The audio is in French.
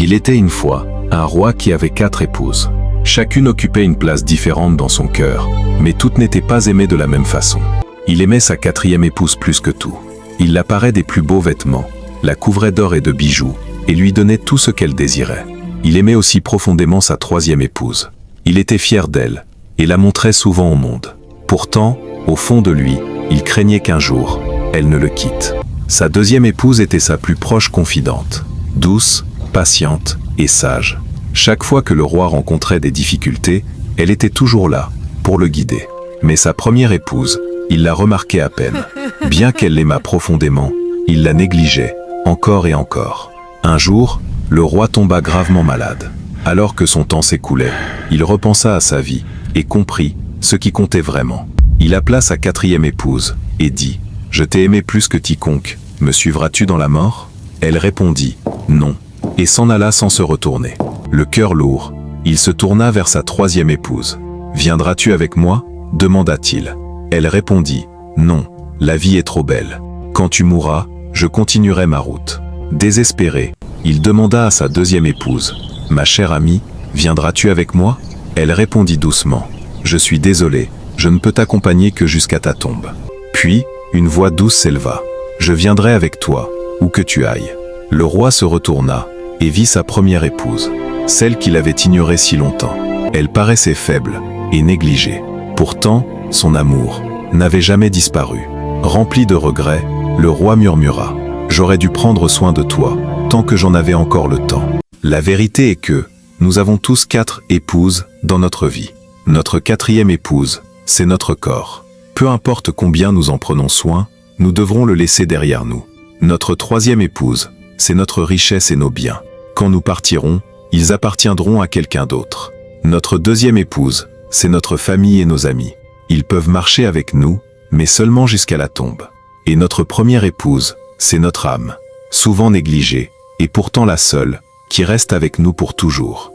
Il était une fois un roi qui avait 4 épouses. Chacune occupait une place différente dans son cœur, mais toutes n'étaient pas aimées de la même façon. Il aimait sa 4e épouse plus que tout. Il la parait des plus beaux vêtements, la couvrait d'or et de bijoux, et lui donnait tout ce qu'elle désirait. Il aimait aussi profondément sa 3e épouse. Il était fier d'elle, et la montrait souvent au monde. Pourtant, au fond de lui, il craignait qu'un jour, elle ne le quitte. Sa 2e épouse était sa plus proche confidente, douce, patiente et sage. Chaque fois que le roi rencontrait des difficultés, elle était toujours là, pour le guider. Mais sa 1re épouse, il la remarquait à peine. Bien qu'elle l'aimât profondément, il la négligeait, encore et encore. Un jour, le roi tomba gravement malade. Alors que son temps s'écoulait, il repensa à sa vie, et comprit ce qui comptait vraiment. Il appela sa 4e épouse, et dit « Je t'ai aimé plus que quiconque, me suivras-tu dans la mort ?» Elle répondit « Non », et s'en alla sans se retourner. Le cœur lourd, il se tourna vers sa 3e épouse. « Viendras-tu avec moi ?» demanda-t-il. Elle répondit « Non, la vie est trop belle. Quand tu mourras, je continuerai ma route. » Désespéré, il demanda à sa 2e épouse « Ma chère amie, viendras-tu avec moi ?» Elle répondit doucement « Je suis désolé, je ne peux t'accompagner que jusqu'à ta tombe. » Puis, une voix douce s'éleva « Je viendrai avec toi, où que tu ailles. » Le roi se retourna et vit sa 1re épouse, celle qu'il avait ignorée si longtemps. Elle paraissait faible et négligée. Pourtant, son amour n'avait jamais disparu. Rempli de regrets, le roi murmura « J'aurais dû prendre soin de toi, tant que j'en avais encore le temps. » La vérité est que nous avons tous 4 épouses dans notre vie. Notre 4e épouse, c'est notre corps. Peu importe combien nous en prenons soin, nous devrons le laisser derrière nous. Notre 3e épouse, c'est notre richesse et nos biens. Quand nous partirons, ils appartiendront à quelqu'un d'autre. Notre 2e épouse, c'est notre famille et nos amis. Ils peuvent marcher avec nous, mais seulement jusqu'à la tombe. Et notre 1re épouse, c'est notre âme, souvent négligée, et pourtant la seule, qui reste avec nous pour toujours.